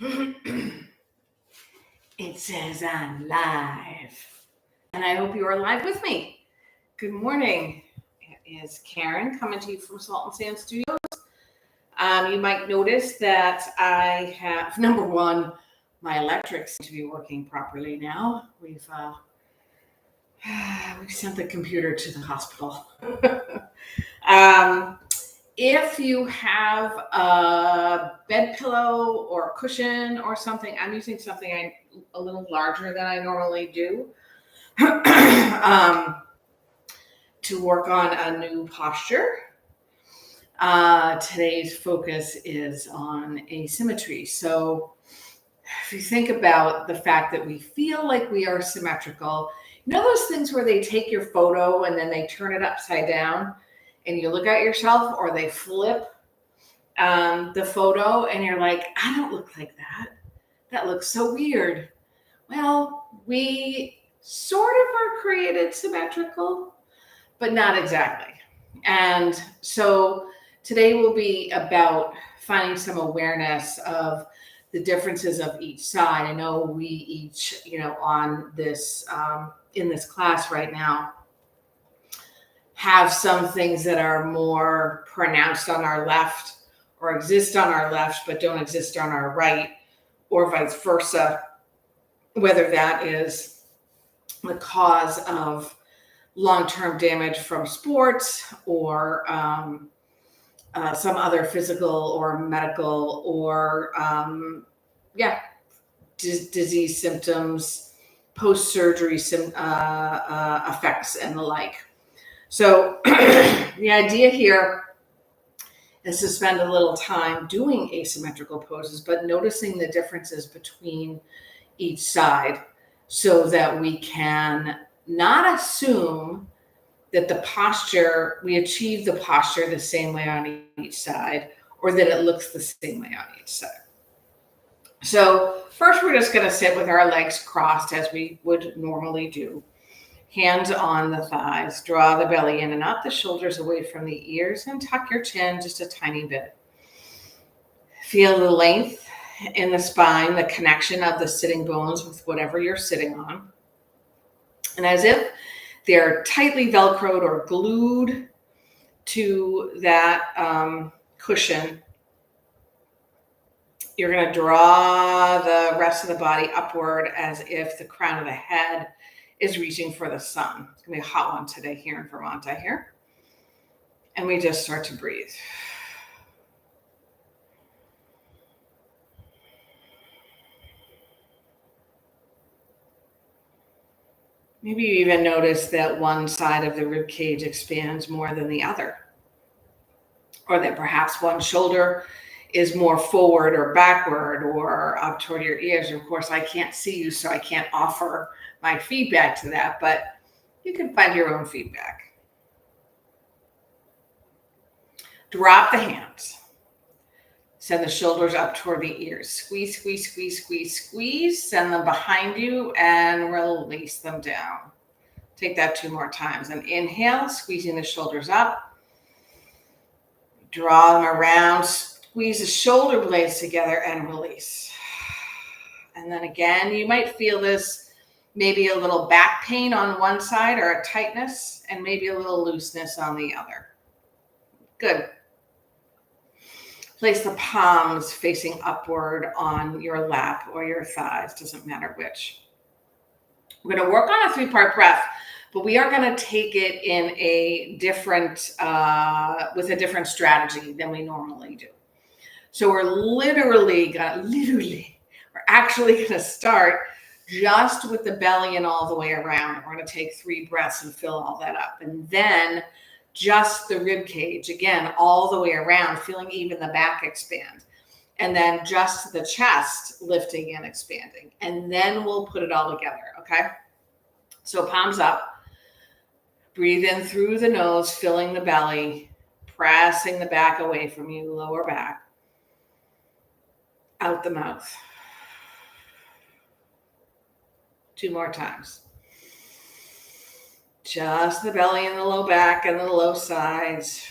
It says I'm live, and I hope you are live with me. Good morning. It is Karen coming to you from Salt and Sand Studios. You might notice that I have, number one, my electric seems to be working properly now. We've sent the computer to the hospital. If you have a bed pillow or a cushion or something, I'm using something a little larger than I normally do to work on a new posture. Today's focus is on asymmetry. So if you think about the fact that we feel like we are symmetrical, you know those things where they take your photo and then they turn it upside down and you look at yourself, or they flip the photo and you're like, I don't look like that. That looks so weird. Well, we sort of are created symmetrical, but not exactly. And so today will be about finding some awareness of the differences of each side. I know we each, on this, in this class right now, have some things that are more pronounced on our left or exist on our left but don't exist on our right, or vice versa, whether that is the cause of long-term damage from sports or some other physical or medical or disease symptoms, post-surgery effects and the like. So the idea here is to spend a little time doing asymmetrical poses, but noticing the differences between each side so that we can not assume that we achieve the posture the same way on each side, or that it looks the same way on each side. So first, we're just going to sit with our legs crossed as we would normally do. Hands on the thighs, draw the belly in and up, the shoulders away from the ears, and tuck your chin just a tiny bit. Feel the length in the spine, the connection of the sitting bones with whatever you're sitting on. And as if they're tightly Velcroed or glued to that cushion, you're going to draw the rest of the body upward as if the crown of the head is reaching for the sun. It's going to be a hot one today here in Vermont, I hear. And we just start to breathe. Maybe you even notice that one side of the rib cage expands more than the other, or that perhaps one shoulder is more forward or backward or up toward your ears. Of course, I can't see you, so I can't offer my feedback to that, but you can find your own feedback. Drop the hands. Send the shoulders up toward the ears. Squeeze, squeeze, squeeze, squeeze, squeeze. Send them behind you and release them down. Take that 2 more times. And inhale, squeezing the shoulders up. Draw them around. Squeeze the shoulder blades together and release. And then again, you might feel this, maybe a little back pain on one side or a tightness, and maybe a little looseness on the other. Good. Place the palms facing upward on your lap or your thighs, doesn't matter which. We're going to work on a 3-part breath, but we are going to take it in a different, with a different strategy than we normally do. So we're actually going to start just with the belly and all the way around. We're going to take 3 breaths and fill all that up. And then just the rib cage, again, all the way around, feeling even the back expand. And then just the chest lifting and expanding. And then we'll put it all together, okay? So palms up. Breathe in through the nose, filling the belly, pressing the back away from you, lower back. Out the mouth. 2 more times. Just the belly and the low back and the low sides.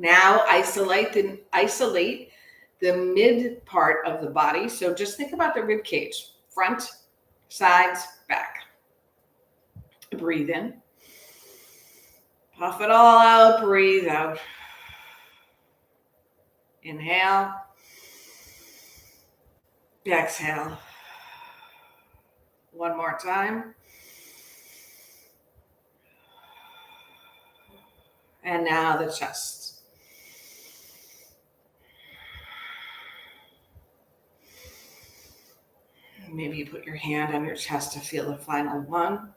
Now isolate the mid part of the body. So just think about the rib cage, front, sides, back. Breathe in. Puff it all out, breathe out. Inhale. Exhale. One more time. And now the chest. Maybe you put your hand on your chest to feel the final one.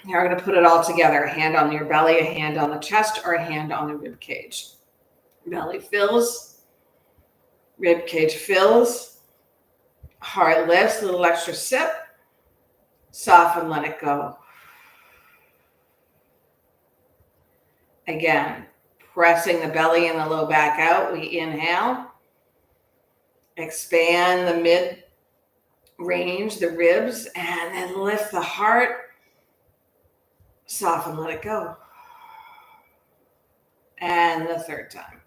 Now we're going to put it all together. A hand on your belly, a hand on the chest, or a hand on the rib cage. Belly fills. Rib cage fills. Heart lifts. A little extra sip. Soften, let it go. Again, pressing the belly and the low back out. We inhale. Expand the mid range, the ribs, and then lift the heart. Soften, let it go. And the third time.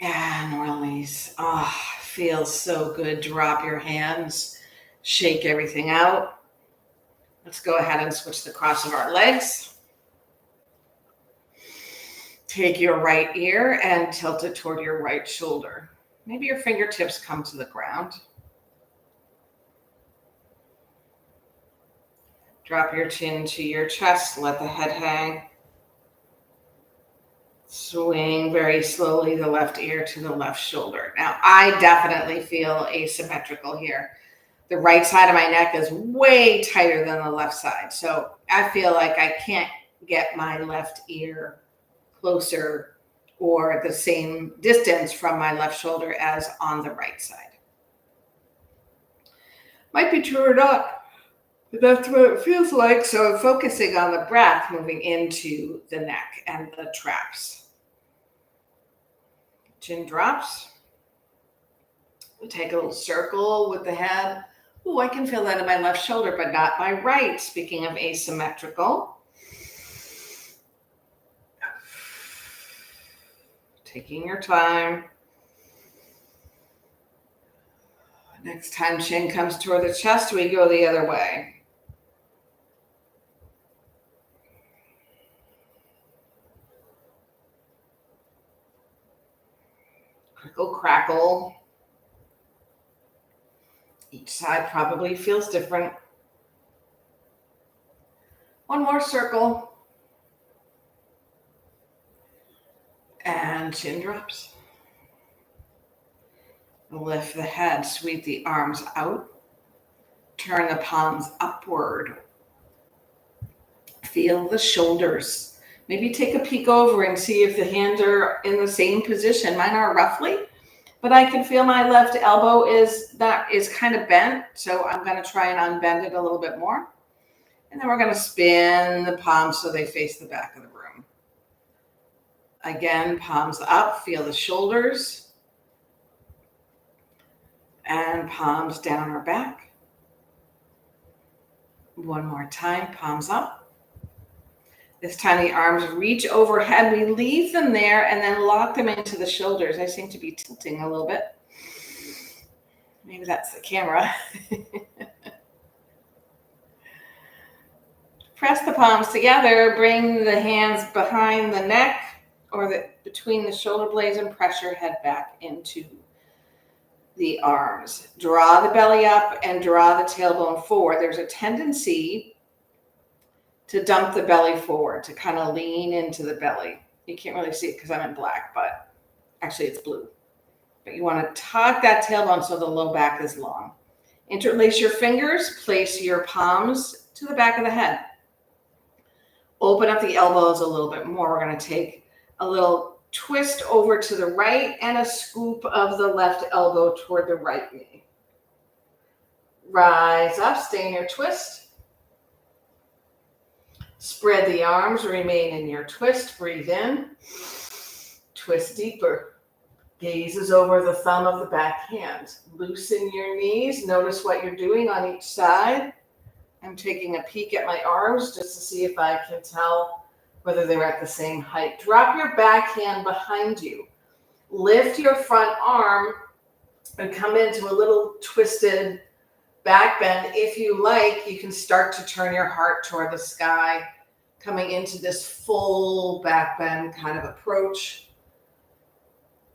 And release. Oh, feels so good. Drop your hands. Shake everything out. Let's go ahead and switch the cross of our legs. Take your right ear and tilt it toward your right shoulder. Maybe your fingertips come to the ground. Drop your chin to your chest. Let the head hang. Swing very slowly the left ear to the left shoulder. Now, I definitely feel asymmetrical here. The right side of my neck is way tighter than the left side. So I feel like I can't get my left ear closer or the same distance from my left shoulder as on the right side. Might be true or not, but that's what it feels like. So I'm focusing on the breath moving into the neck and the traps. Chin drops. We'll take a little circle with the head. Oh, I can feel that in my left shoulder, but not my right. Speaking of asymmetrical. Taking your time. Next time chin comes toward the chest, we go the other way. Crickle, crackle. Each side probably feels different. One more circle. And chin drops. Lift the head, sweep the arms out. Turn the palms upward. Feel the shoulders. Maybe take a peek over and see if the hands are in the same position. Mine are roughly, but I can feel my left elbow is kind of bent. So I'm going to try and unbend it a little bit more. And then we're going to spin the palms so they face the back of the room. Again, palms up, feel the shoulders. And palms down our back. One more time, palms up. This time the arms reach overhead. We leave them there and then lock them into the shoulders. I seem to be tilting a little bit. Maybe that's the camera. Press the palms together. Bring the hands behind the neck or between the shoulder blades and press your head back into the arms. Draw the belly up and draw the tailbone forward. There's a tendency to dump the belly forward, to kind of lean into the belly. You can't really see it because I'm in black, but actually it's blue. But you want to tuck that tailbone so the low back is long. Interlace your fingers, place your palms to the back of the head. Open up the elbows a little bit more. We're going to take a little twist over to the right and a scoop of the left elbow toward the right knee. Rise up, stay in your twist. Spread the arms, remain in your twist. Breathe in. Twist deeper. Gaze is over the thumb of the back hand. Loosen your knees. Notice what you're doing on each side. I'm taking a peek at my arms just to see if I can tell whether they're at the same height. Drop your back hand behind you. Lift your front arm and come into a little twisted back bend. If you like, you can start to turn your heart toward the sky, coming into this full back bend kind of approach.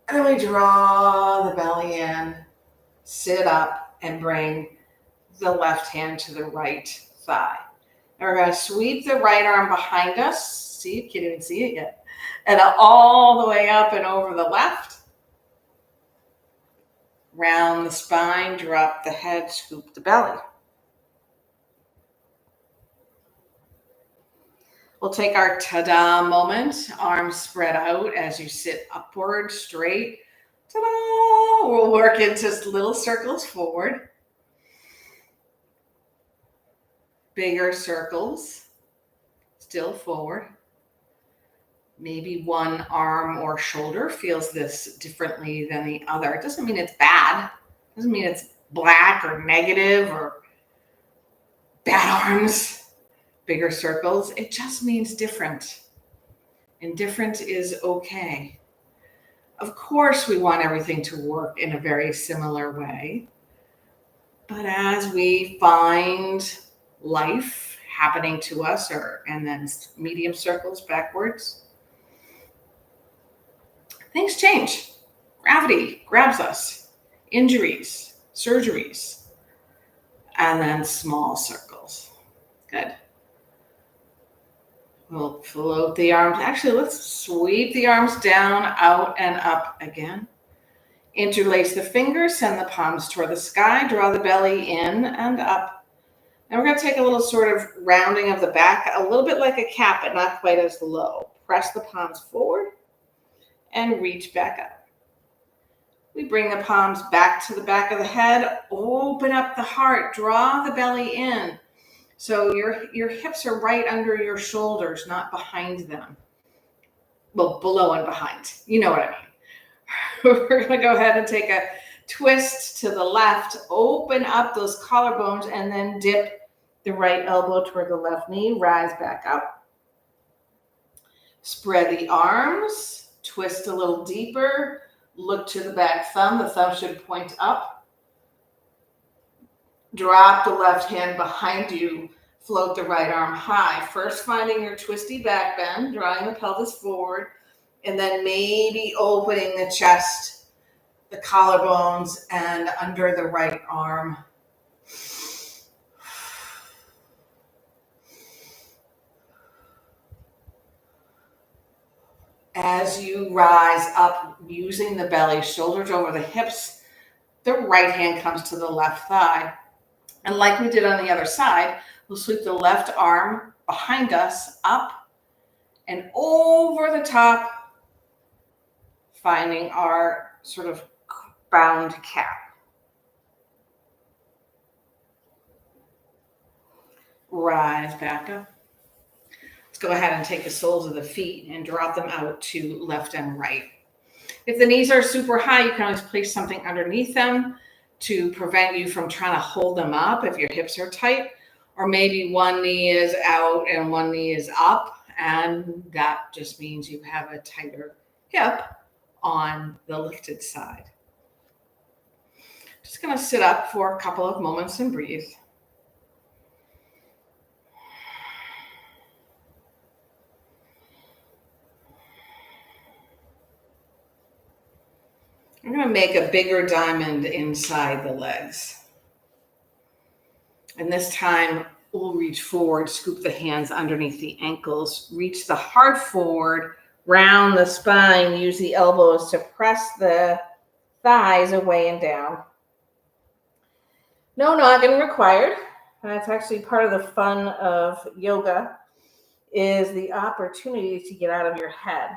And then we draw the belly in, sit up, and bring the left hand to the right thigh. And we're going to sweep the right arm behind us. See, you can't even see it yet. And all the way up and over the left. Round the spine, drop the head, scoop the belly. We'll take our ta-da moment, arms spread out as you sit upward, straight. Ta-da! We'll work into little circles forward. Bigger circles, still forward. Maybe one arm or shoulder feels this differently than the other. It doesn't mean it's bad. It doesn't mean it's black or negative or bad arms, bigger circles. It just means different. And different is okay. Of course, we want everything to work in a very similar way. But as we find life happening to us, and then medium circles backwards, things change. Gravity grabs us. Injuries, surgeries, and then small circles. Good. We'll float the arms. Actually, let's sweep the arms down, out, and up again. Interlace the fingers, send the palms toward the sky, draw the belly in and up. And we're going to take a little sort of rounding of the back, a little bit like a cap, but not quite as low. Press the palms forward and reach back up. We bring the palms back to the back of the head, open up the heart, draw the belly in. So your hips are right under your shoulders, not behind them. Well, below and behind. You know what I mean. We're going to go ahead and take a twist to the left, open up those collarbones, and then dip the right elbow toward the left knee, rise back up. Spread the arms, twist a little deeper, look to the back thumb. The thumb should point up. Drop the left hand behind you, float the right arm high. First finding your twisty back bend, drawing the pelvis forward, and then maybe opening the chest, the collarbones, and under the right arm. As you rise up, using the belly, shoulders over the hips, the right hand comes to the left thigh. And like we did on the other side, we'll sweep the left arm behind us, up and over the top, finding our sort of bound cap. Rise back up. Let's go ahead and take the soles of the feet and drop them out to left and right. If the knees are super high, you can always place something underneath them to prevent you from trying to hold them up if your hips are tight. Or maybe one knee is out and one knee is up, and that just means you have a tighter hip on the lifted side. Just going to sit up for a couple of moments and breathe. I'm going to make a bigger diamond inside the legs. And this time we'll reach forward, scoop the hands underneath the ankles, reach the heart forward, round the spine, use the elbows to press the thighs away and down. No noggin required. That's actually part of the fun of yoga, is the opportunity to get out of your head.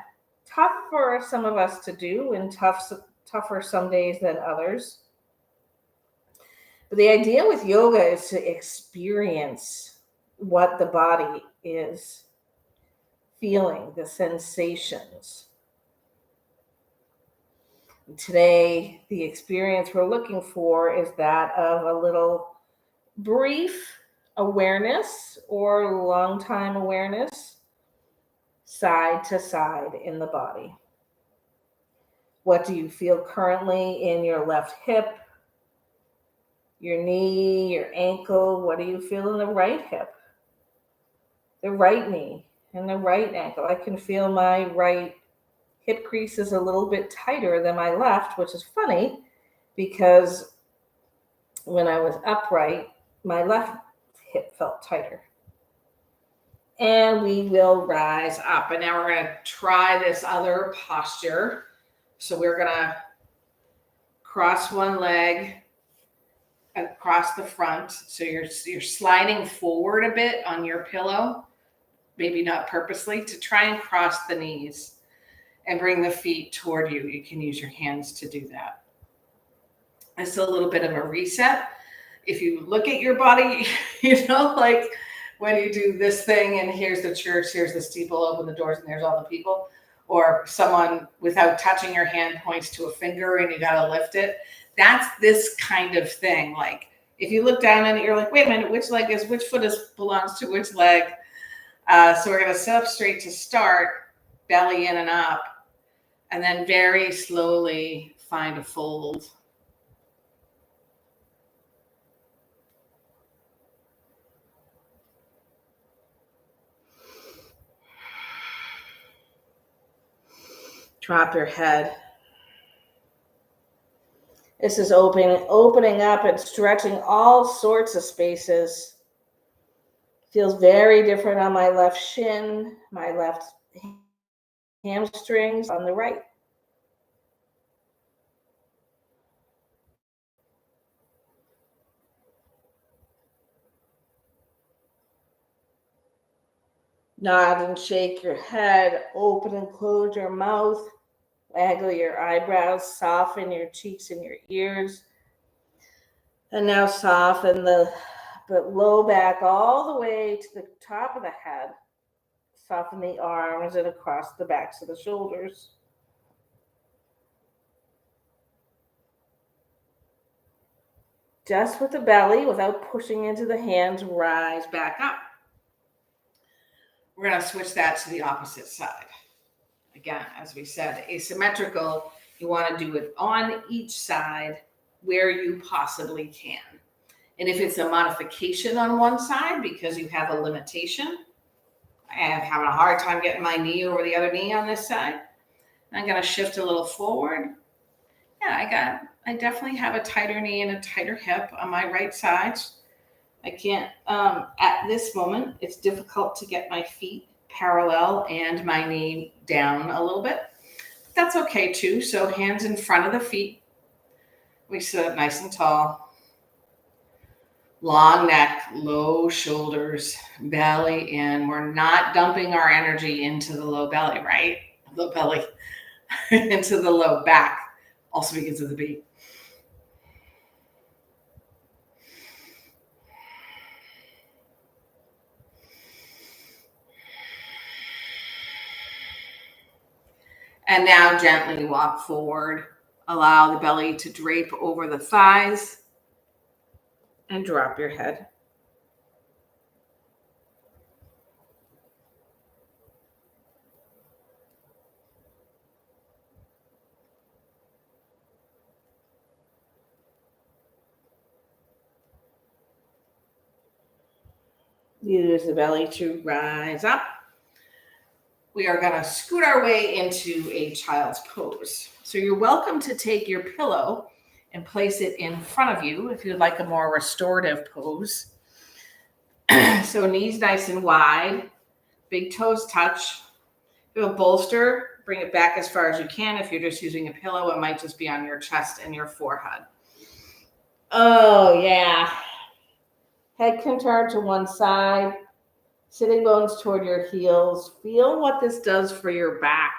Tough for some of us to do, and tougher some days than others. But the idea with yoga is to experience what the body is feeling, the sensations. Today, the experience we're looking for is that of a little brief awareness or long time awareness, side to side in the body. What do you feel currently in your left hip, your knee, your ankle? What do you feel in the right hip, the right knee, and the right ankle? I can feel my right hip crease is a little bit tighter than my left, which is funny because when I was upright, my left hip felt tighter. And we will rise up. And now we're going to try this other posture. So we're going to cross one leg across the front. So you're sliding forward a bit on your pillow, maybe not purposely, to try and cross the knees and bring the feet toward you. You can use your hands to do that. It's a little bit of a reset. If you look at your body, like when you do this thing and here's the church, here's the steeple, open the doors and there's all the people, or someone without touching your hand points to a finger and you got to lift it. That's this kind of thing. Like if you look down and you're like, wait a minute, which foot belongs to which leg? So we're going to sit up straight to start, belly in and up, and then very slowly find a fold. Drop your head. This is opening up and stretching all sorts of spaces. Feels very different on my left shin, my left hamstrings, on the right. Nod and shake your head, open and close your mouth. Waggle your eyebrows, soften your cheeks and your ears. And now soften the low back all the way to the top of the head. Soften the arms and across the backs of the shoulders. Just with the belly, without pushing into the hands, rise back up. We're going to switch that to the opposite side. Again, as we said, asymmetrical, you want to do it on each side where you possibly can. And if it's a modification on one side because you have a limitation, I am having a hard time getting my knee over the other knee on this side, I'm going to shift a little forward. Yeah, I definitely have a tighter knee and a tighter hip on my right side. I can't, at this moment, it's difficult to get my feet parallel and my knee down a little bit. That's okay too. So hands in front of the feet. We sit up nice and tall. Long neck, low shoulders, belly in. We're not dumping our energy into the low belly, right? Low belly into the low back. Also begins with a B. And now gently walk forward. Allow the belly to drape over the thighs and drop your head. Use the belly to rise up. We are going to scoot our way into a child's pose. So you're welcome to take your pillow and place it in front of you if you'd like a more restorative pose. So knees nice and wide, big toes touch. If you have a bolster, bring it back as far as you can. If you're just using a pillow, it might just be on your chest and your forehead. Oh, yeah. Head can turn to one side. Sitting bones toward your heels. Feel what this does for your back.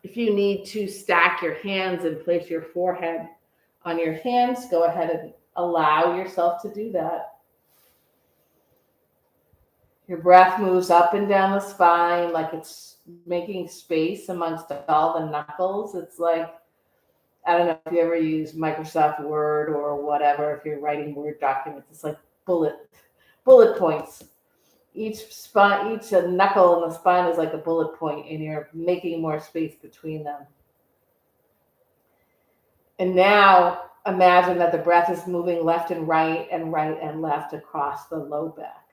If you need to stack your hands and place your forehead on your hands, go ahead and allow yourself to do that. Your breath moves up and down the spine like it's making space amongst all the knuckles. It's like, I don't know if you ever use Microsoft Word or whatever, if you're writing Word documents, it's like bullet points. Each knuckle in the spine is like a bullet point, and you're making more space between them. And now imagine that the breath is moving left and right and left across the low back.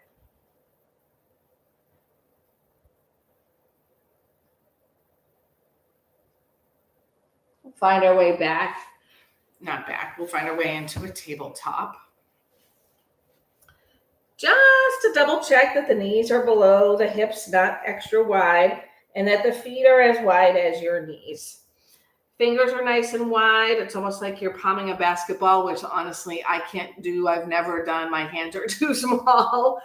We'll find our way back. Not back. We'll find our way into a tabletop. Just to double check that the knees are below the hips, not extra wide, and that the feet are as wide as your knees. Fingers are nice and wide. It's almost like you're palming a basketball, which honestly I can't do. I've never done. My hands are too small,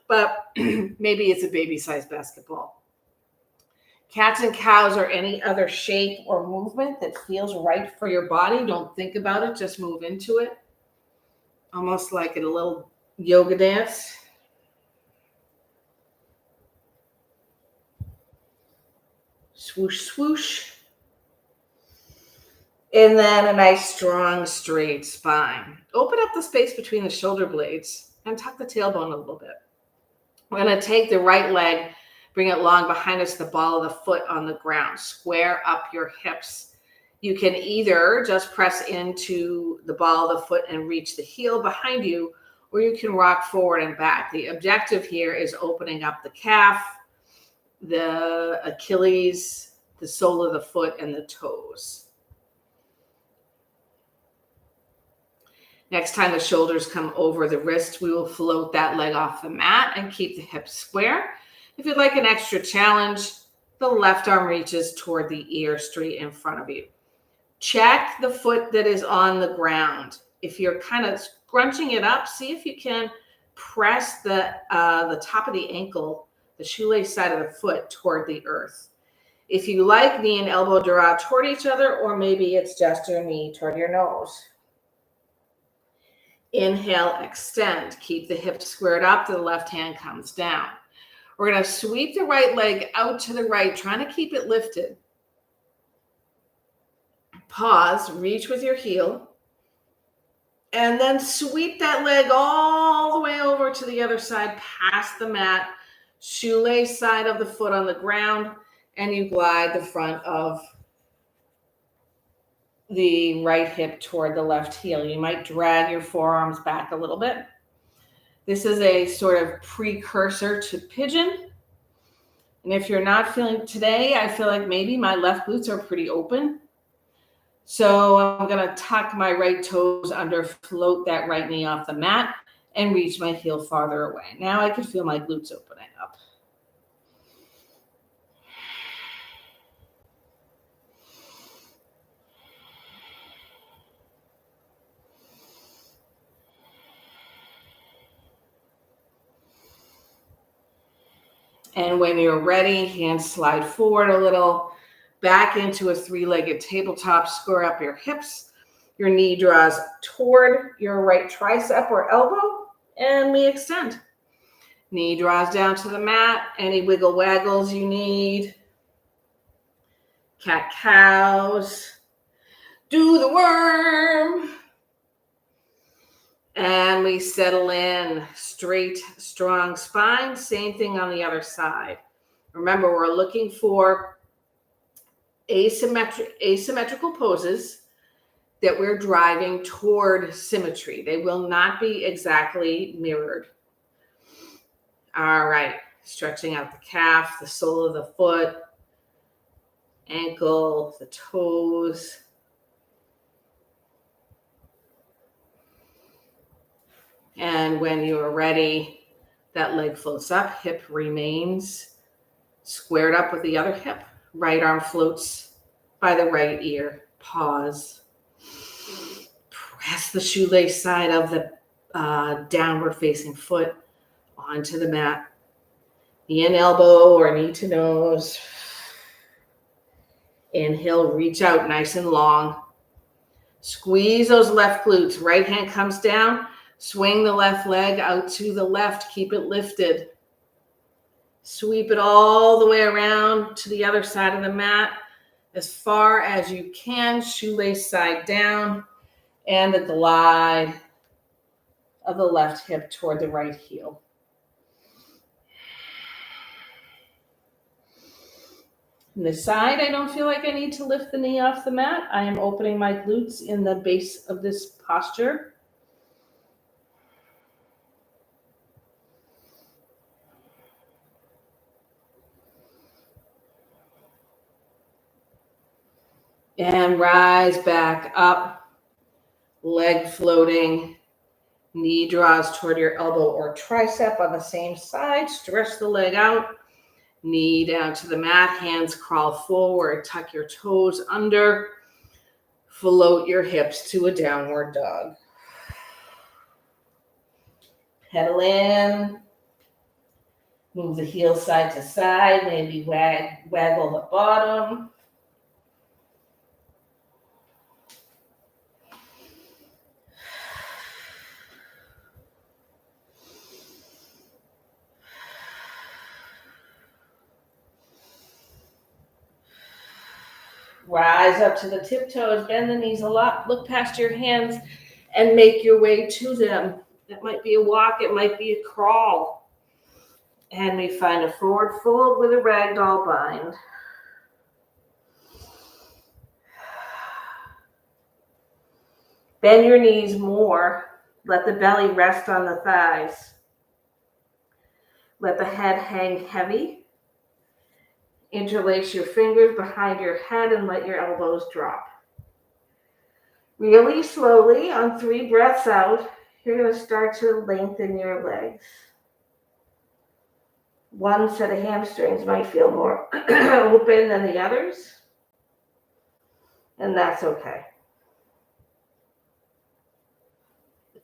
but maybe it's a baby-sized basketball. Cats and cows or any other shape or movement that feels right for your body. Don't think about it. Just move into it. Almost like in a little yoga dance. Swoosh, swoosh. And then a nice, strong, straight spine. Open up the space between the shoulder blades and tuck the tailbone a little bit. We're going to take the right leg, bring it long behind us, the ball of the foot on the ground. Square up your hips. You can either just press into the ball of the foot and reach the heel behind you, or you can rock forward and back. The objective here is opening up the calf, the Achilles, the sole of the foot, and the toes. Next time the shoulders come over the wrist, we will float that leg off the mat and keep the hips square. If you'd like an extra challenge, the left arm reaches toward the ear straight in front of you. Check the foot that is on the ground. If you're kind of scrunching it up, see if you can press the top of the ankle, the shoelace side of the foot toward the earth. If you like, knee and elbow draw toward each other, or maybe it's just your knee toward your nose. Inhale, extend. Keep the hips squared up. The left hand comes down. We're going to sweep the right leg out to the right, trying to keep it lifted. Pause, reach with your heel, and then sweep that leg all the way over to the other side, past the mat, shoelace side of the foot on the ground, and you glide the front of the right hip toward the left heel. You might drag your forearms back a little bit. This is a sort of precursor to pigeon. And if you're not feeling today, I feel like maybe my left glutes are pretty open. So I'm going to tuck my right toes under, float that right knee off the mat, and reach my heel farther away. Now I can feel my glutes opening up. And when you're ready, hands slide forward a little, back into a three-legged tabletop, square up your hips. Your knee draws toward your right tricep or elbow, and we extend. Knee draws down to the mat. Any wiggle waggles you need. Cat cows. Do the worm. And we settle in. Straight, strong spine. Same thing on the other side. Remember, we're looking for asymmetrical poses that we're driving toward symmetry. They will not be exactly mirrored. All right. Stretching out the calf, the sole of the foot, ankle, the toes. And when you are ready, that leg floats up, hip remains squared up with the other hip. Right arm floats by the right ear. Pause. Press the shoelace side of the downward facing foot onto the mat. Knee and elbow or knee to nose. Inhale, reach out nice and long. Squeeze those left glutes. Right hand comes down. Swing the left leg out to the left. Keep it lifted. Sweep it all the way around to the other side of the mat as far as you can. Shoelace side down and the glide of the left hip toward the right heel. On this side, I don't feel like I need to lift the knee off the mat. I am opening my glutes in the base of this posture. And rise back up, leg floating, knee draws toward your elbow or tricep on the same side. Stretch the leg out, knee down to the mat, hands crawl forward, tuck your toes under, float your hips to a downward dog. Pedal in, move the heels side to side, maybe waggle the bottom. Rise up to the tiptoes, bend the knees a lot, look past your hands and make your way to them. It might be a walk, it might be a crawl. And we find a forward fold with a ragdoll bind. Bend your knees more. Let the belly rest on the thighs. Let the head hang heavy. Interlace your fingers behind your head and let your elbows drop. Really slowly, on 3 breaths out, you're going to start to lengthen your legs. One set of hamstrings might feel more open than the others, and that's okay.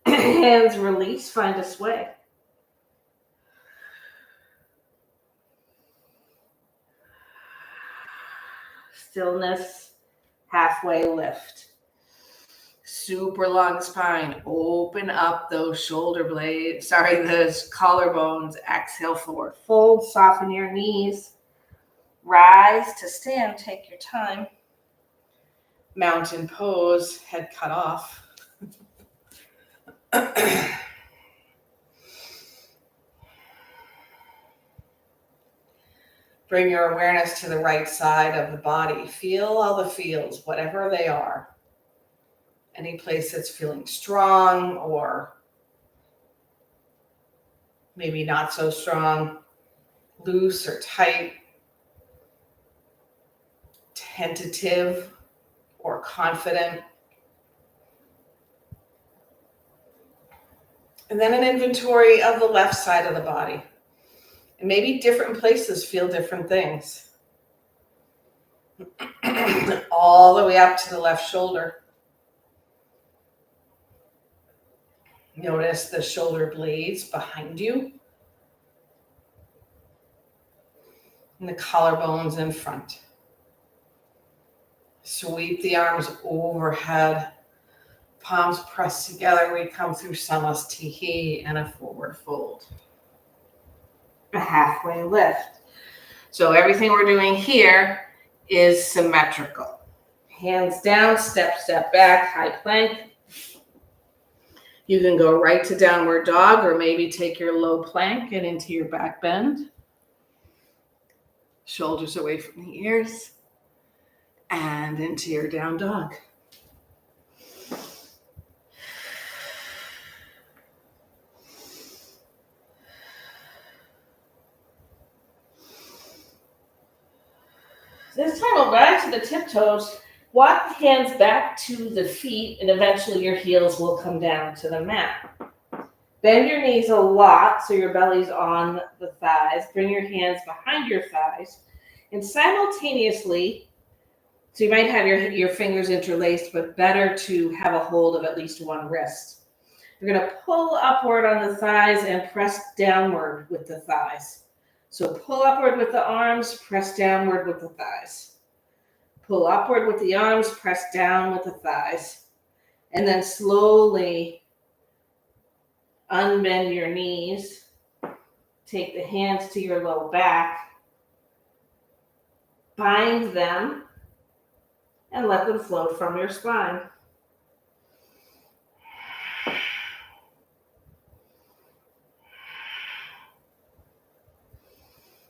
Hands release, find a sway. Stillness, halfway lift. Super long spine. Open up those shoulder blades. Those collarbones. Exhale forward. Fold, soften your knees. Rise to stand. Take your time. Mountain pose. Head cut off. Bring your awareness to the right side of the body. Feel all the feels, whatever they are. Any place that's feeling strong or maybe not so strong, loose or tight, tentative or confident. And then an inventory of the left side of the body. And maybe different places feel different things. All the way up to the left shoulder. Notice the shoulder blades behind you. And the collarbones in front. Sweep the arms overhead. Palms pressed together. We come through Samasthihi and a forward fold. A halfway lift. So everything we're doing here is symmetrical. Hands down, step back, high plank. You can go right to downward dog or maybe take your low plank and into your back bend. Shoulders away from the ears and into your down dog. This time we'll rise to the tiptoes, walk the hands back to the feet, and eventually your heels will come down to the mat. Bend your knees a lot so your belly's on the thighs. Bring your hands behind your thighs. And simultaneously, so you might have your fingers interlaced, but better to have a hold of at least one wrist. You're going to pull upward on the thighs and press downward with the thighs. So pull upward with the arms, press downward with the thighs. Pull upward with the arms, press down with the thighs. And then slowly unbend your knees. Take the hands to your low back. Bind them and let them float from your spine.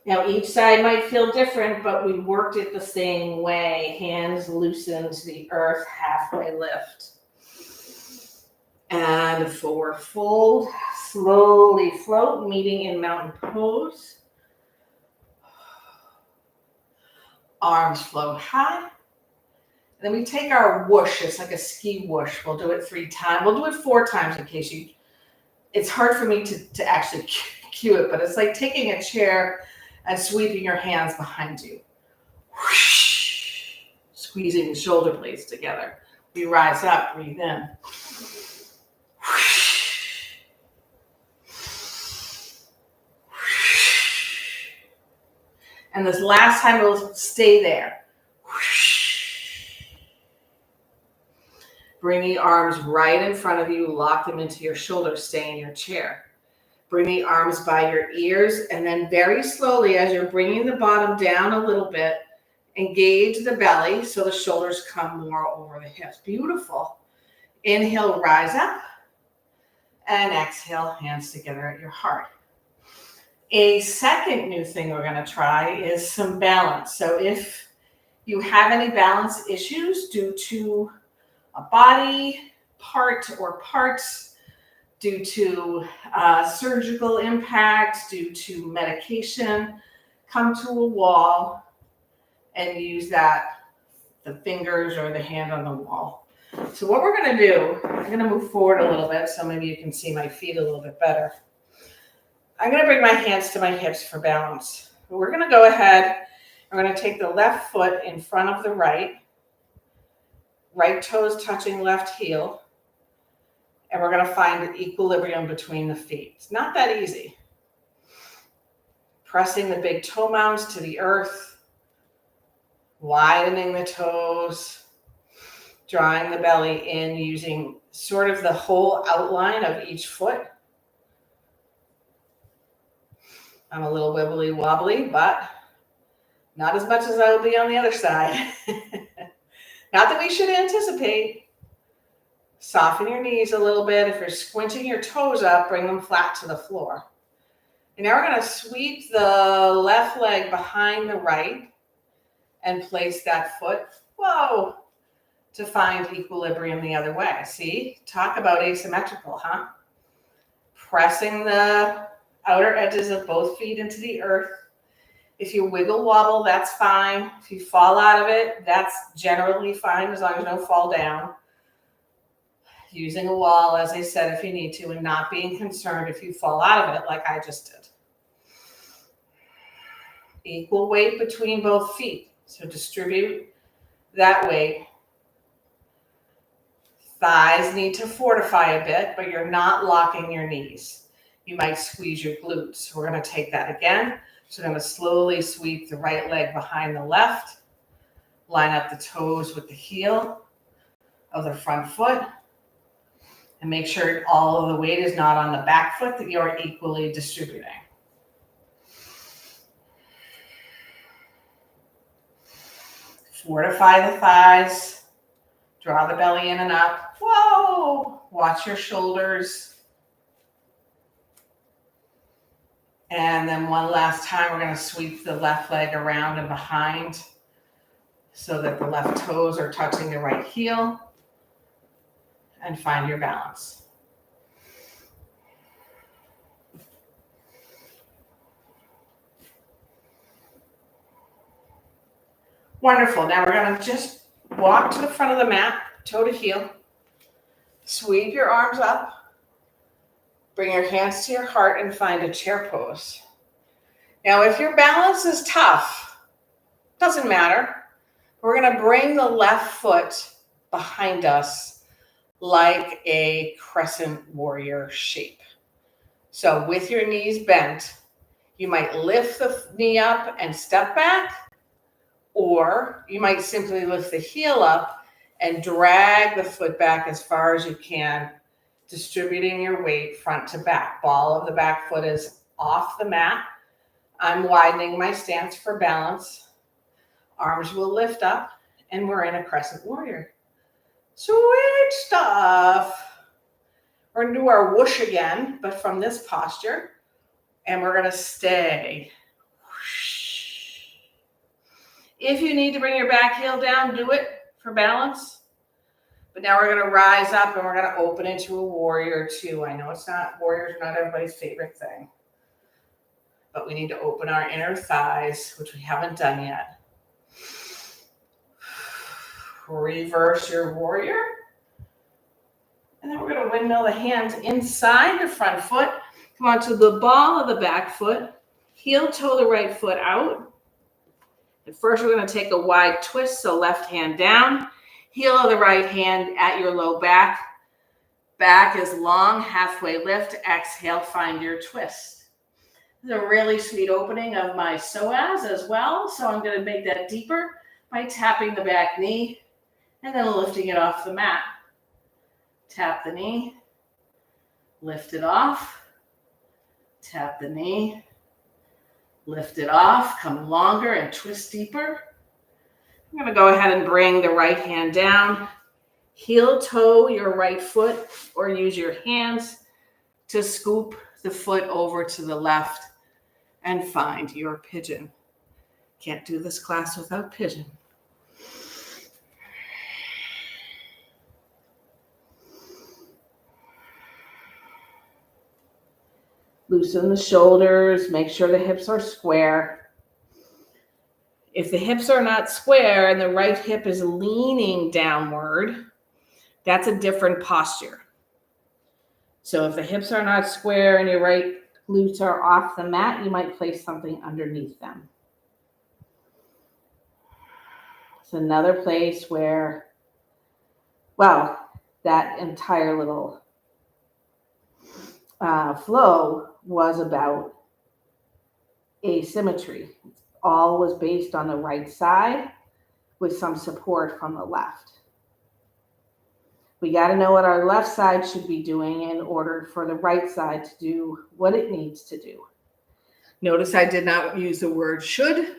Now, each side might feel different, but we worked it the same way. Hands loosen to the earth, halfway lift. And forward fold. Slowly float, meeting in mountain pose. Arms float high. And then we take our whoosh. It's like a ski whoosh. We'll do it 3 times. We'll do it 4 times in case you... It's hard for me to actually cue it, but it's like taking a chair and sweeping your hands behind you. Whoosh, squeezing the shoulder blades together. We rise up, breathe in. Whoosh, whoosh. And this last time we'll stay there. Whoosh. Bring the arms right in front of you, lock them into your shoulders, stay in your chair. Bring the arms by your ears, and then very slowly, as you're bringing the bottom down a little bit, engage the belly so the shoulders come more over the hips. Beautiful. Inhale, rise up, and exhale, hands together at your heart. A second new thing we're going to try is some balance. So if you have any balance issues due to a body part or parts, due to surgical impact, due to medication, come to a wall and use the fingers or the hand on the wall. So what we're going to do, I'm going to move forward a little bit so maybe you can see my feet a little bit better. I'm going to bring my hands to my hips for balance. We're going to go ahead, we're going to take the left foot in front of the right toes touching left heel, and we're going to find an equilibrium between the feet. It's not that easy. Pressing the big toe mounds to the earth, widening the toes, drawing the belly in using sort of the whole outline of each foot. I'm a little wibbly wobbly, but not as much as I will be on the other side. Not that we should anticipate. Soften your knees a little bit. If you're squinting your toes up, bring them flat to the floor. And now we're going to sweep the left leg behind the right and place that foot, to find equilibrium the other way. See? Talk about asymmetrical, huh? Pressing the outer edges of both feet into the earth. If you wiggle wobble, that's fine. If you fall out of it, that's generally fine as long as no fall down. Using a wall, as I said, if you need to, and not being concerned if you fall out of it like I just did. Equal weight between both feet. So distribute that weight. Thighs need to fortify a bit, but you're not locking your knees. You might squeeze your glutes. We're going to take that again. So we're going to slowly sweep the right leg behind the left. Line up the toes with the heel of the front foot. And make sure all of the weight is not on the back foot, that you're equally distributing. Fortify the thighs. Draw the belly in and up. Whoa! Watch your shoulders. And then one last time, we're going to sweep the left leg around and behind so that the left toes are touching the right heel. And find your balance. Wonderful. Now we're going to just walk to the front of the mat, toe to heel. Sweep your arms up. Bring your hands to your heart and find a chair pose. Now, if your balance is tough, doesn't matter. We're going to bring the left foot behind us like a crescent warrior shape. So with your knees bent, you might lift the knee up and step back, or you might simply lift the heel up and drag the foot back as far as you can, distributing your weight front to back. Ball of the back foot is off the mat. I'm widening my stance for balance. Arms will lift up, and we're in a crescent warrior. Sweet stuff. We're going to do our whoosh again, but from this posture. And we're going to stay. Whoosh. If you need to bring your back heel down, do it for balance. But now we're going to rise up and we're going to open into a warrior two. I know warriors are not everybody's favorite thing, but we need to open our inner thighs, which we haven't done yet. Reverse your warrior. And then we're going to windmill the hands inside the front foot. Come on to the ball of the back foot. Heel toe the right foot out. And first we're going to take a wide twist, so left hand down. Heel of the right hand at your low back. Back is long, halfway lift. Exhale, find your twist. This is a really sweet opening of my psoas as well. So I'm going to make that deeper by tapping the back knee and then lifting it off the mat. Tap the knee, lift it off, tap the knee, lift it off, come longer and twist deeper. I'm going to go ahead and bring the right hand down, heel toe your right foot or use your hands to scoop the foot over to the left and find your pigeon. Can't do this class without pigeon. Loosen the shoulders, make sure the hips are square. If the hips are not square and the right hip is leaning downward, that's a different posture. So if the hips are not square and your right glutes are off the mat, you might place something underneath them. It's another place where, well, that entire little flow was about asymmetry. All was based on the right side with some support from the left. We got to know what our left side should be doing in order for the right side to do what it needs to do. Notice I did not use the word should,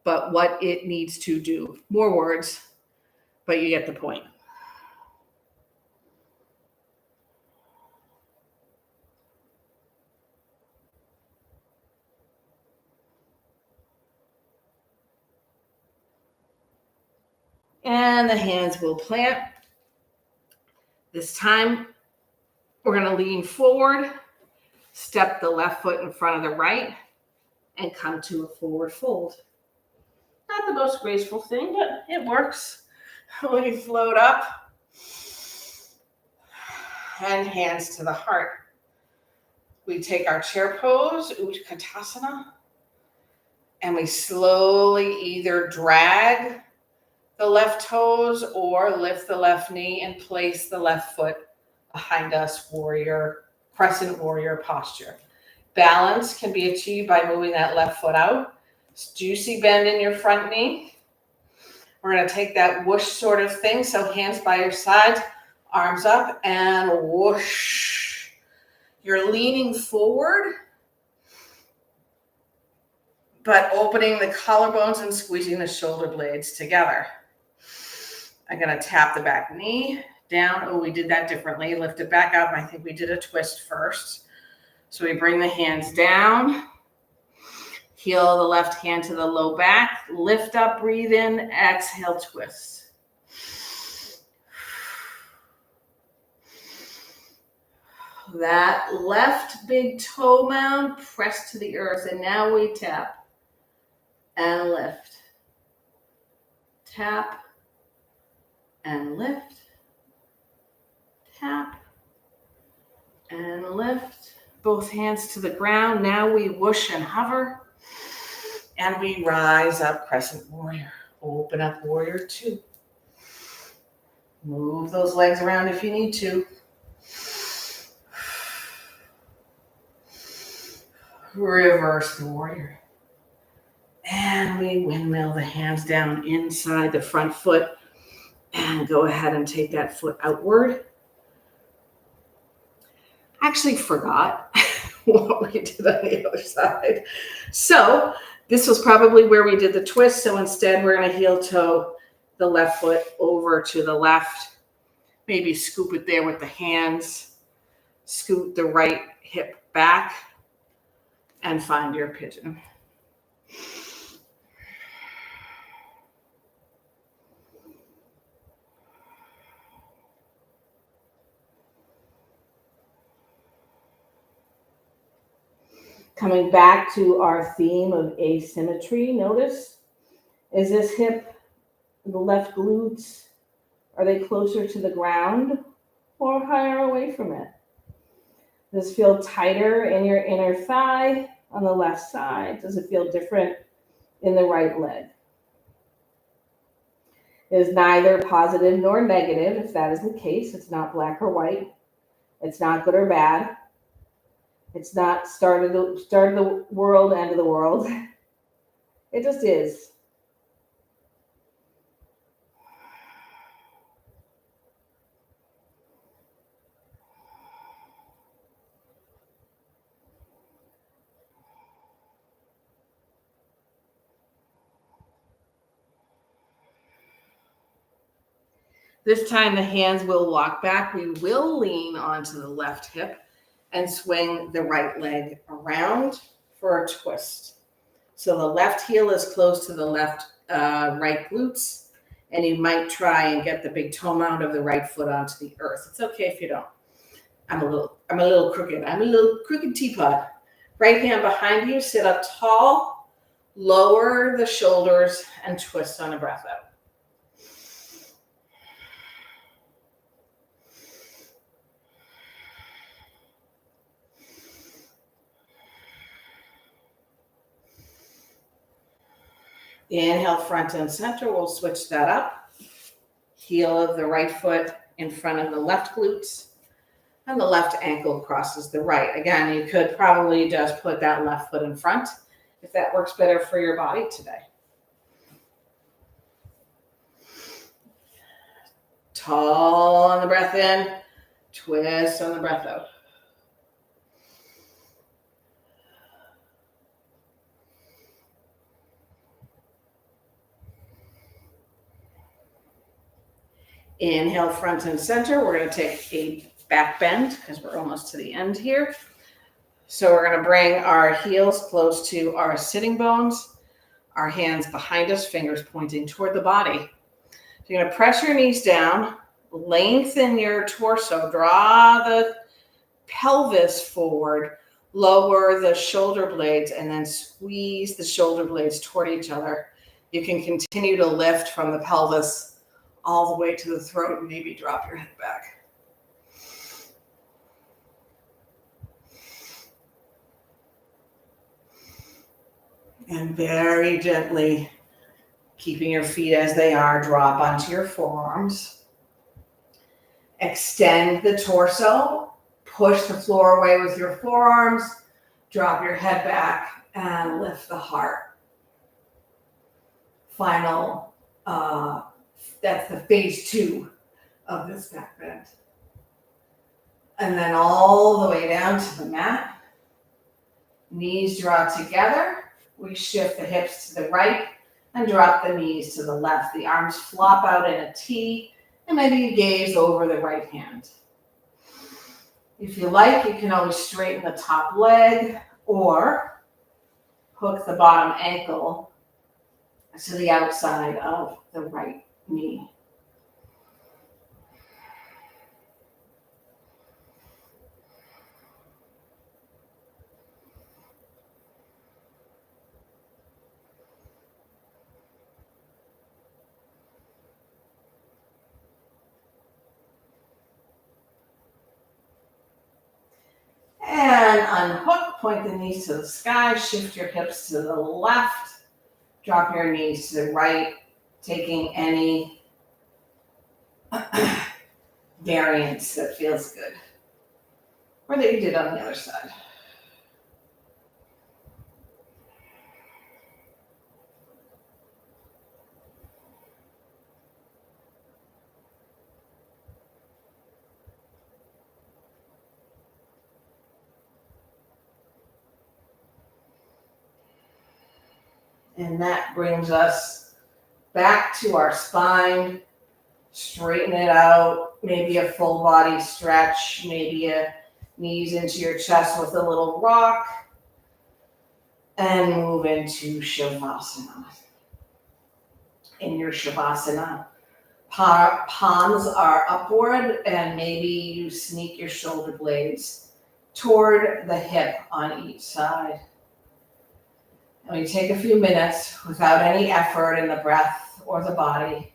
but what it needs to do. More words, but you get the point. And the hands will plant. This time, we're going to lean forward, step the left foot in front of the right, and come to a forward fold. Not the most graceful thing, but it works. We float up, and hands to the heart. We take our chair pose, Utkatasana, and we slowly either drag the left toes or lift the left knee and place the left foot behind us, crescent warrior posture. Balance can be achieved by moving that left foot out. Juicy bend in your front knee. We're going to take that whoosh sort of thing. So hands by your sides, arms up, and whoosh. You're leaning forward, but opening the collarbones and squeezing the shoulder blades together. I'm going to tap the back knee down. Oh, we did that differently. Lift it back up. I think we did a twist first. So we bring the hands down. Heel the left hand to the low back. Lift up, breathe in, exhale, twist. That left big toe mound pressed to the earth. And now we tap and lift. Tap and lift. Tap and lift. Both hands to the ground. Now we whoosh and hover. And we rise up, crescent warrior. Open up, warrior two. Move those legs around if you need to. Reverse the warrior. And we windmill the hands down inside the front foot. And go ahead and take that foot outward. Actually forgot what we did on the other side. So this was probably where we did the twist. So instead, we're going to heel toe the left foot over to the left. Maybe scoop it there with the hands. Scoot the right hip back and find your pigeon. Coming back to our theme of asymmetry, notice, is this hip, the left glutes, are they closer to the ground or higher away from it? Does it feel tighter in your inner thigh on the left side? Does it feel different in the right leg? It is neither positive nor negative. If that is the case, it's not black or white. It's not good or bad. It's not start of the world, end of the world. It just is. This time the hands will walk back. We will lean onto the left hip and swing the right leg around for a twist. So the left heel is close to the left right glutes, and you might try and get the big toe mound of the right foot onto the earth. It's okay if you don't. I'm a little crooked. I'm a little crooked teapot. Right hand behind you, sit up tall, lower the shoulders, and twist on a breath out. Inhale, front and center. We'll switch that up. Heel of the right foot in front of the left glutes, and the left ankle crosses the right. Again, you could probably just put that left foot in front if that works better for your body today. Tall on the breath in, twist on the breath out. Inhale, front and center. We're going to take a back bend because we're almost to the end here. So we're going to bring our heels close to our sitting bones, our hands behind us, fingers pointing toward the body. So you're going to press your knees down, lengthen your torso, draw the pelvis forward, lower the shoulder blades, and then squeeze the shoulder blades toward each other. You can continue to lift from the pelvis all the way to the throat, and maybe drop your head back. And very gently, keeping your feet as they are, drop onto your forearms. Extend the torso, push the floor away with your forearms, drop your head back, and lift the heart. Final, that's the phase 2 of this back bend. And then all the way down to the mat. Knees draw together. We shift the hips to the right and drop the knees to the left. The arms flop out in a T, and maybe you gaze over the right hand. If you like, you can always straighten the top leg or hook the bottom ankle to the outside of the right knee. And unhook, point the knees to the sky, shift your hips to the left, drop your knees to the right, taking any variance that feels good, or that you did on the other side. And that brings us back to our spine. Straighten it out, maybe a full body stretch, maybe a knees into your chest with a little rock, and move into Shavasana. In your Shavasana, palms are upward, and maybe you sneak your shoulder blades toward the hip on each side. And we take a few minutes without any effort in the breath or the body,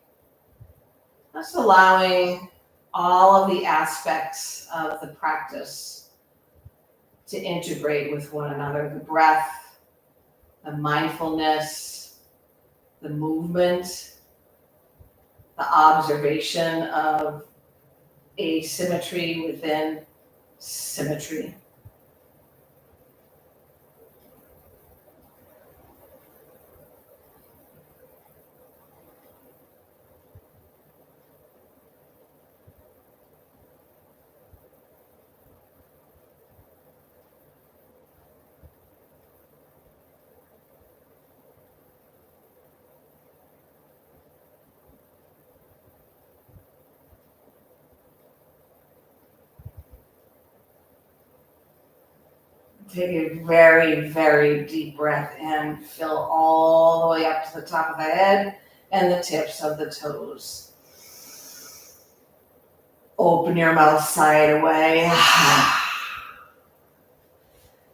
just allowing all of the aspects of the practice to integrate with one another. The breath, the mindfulness, the movement, the observation of asymmetry within symmetry. Take a very, very deep breath in. Fill all the way up to the top of the head and the tips of the toes. Open your mouth side away.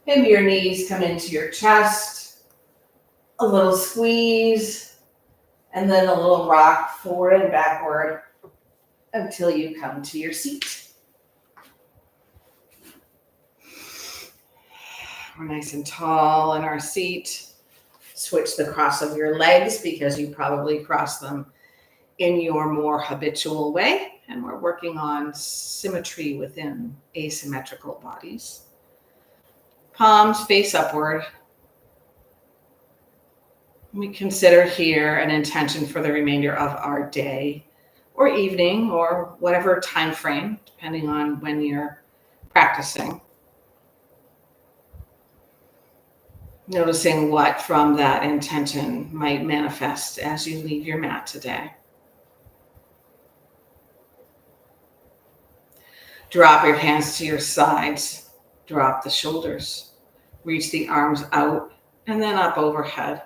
Maybe your knees come into your chest. A little squeeze. And then a little rock forward and backward until you come to your seat. We're nice and tall in our seat. Switch the cross of your legs because you probably cross them in your more habitual way. And we're working on symmetry within asymmetrical bodies. Palms face upward. We consider here an intention for the remainder of our day or evening or whatever time frame, depending on when you're practicing. Noticing what from that intention might manifest as you leave your mat today. Drop your hands to your sides. Drop the shoulders. Reach the arms out and then up overhead.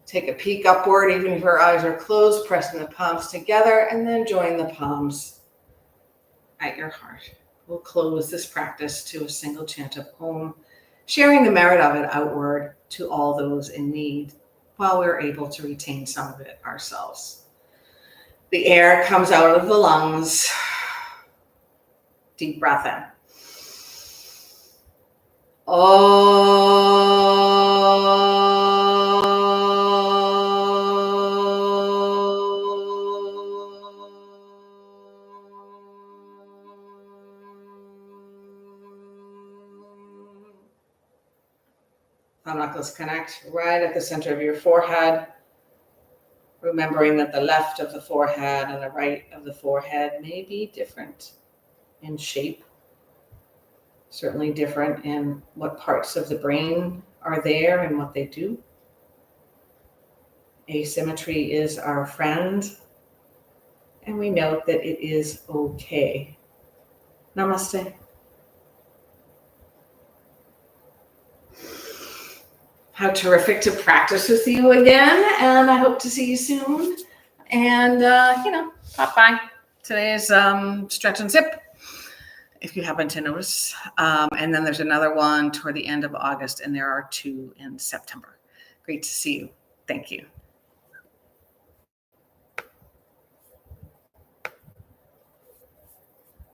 Take a peek upward, even if your eyes are closed, pressing the palms together, and then join the palms at your heart. We'll close this practice to a single chant of Om, sharing the merit of it outward to all those in need, while we're able to retain some of it ourselves. The air comes out of the lungs. Deep breath in. Thumb knuckles connect right at the center of your forehead, remembering that the left of the forehead and the right of the forehead may be different in shape, certainly different in what parts of the brain are there and what they do. Asymmetry is our friend, and we note that it is okay. Namaste. How terrific to practice with you again, and I hope to see you soon. And, pop by. Today's stretch and zip, if you happen to notice. And then there's another one toward the end of August, and there are 2 in September. Great to see you. Thank you.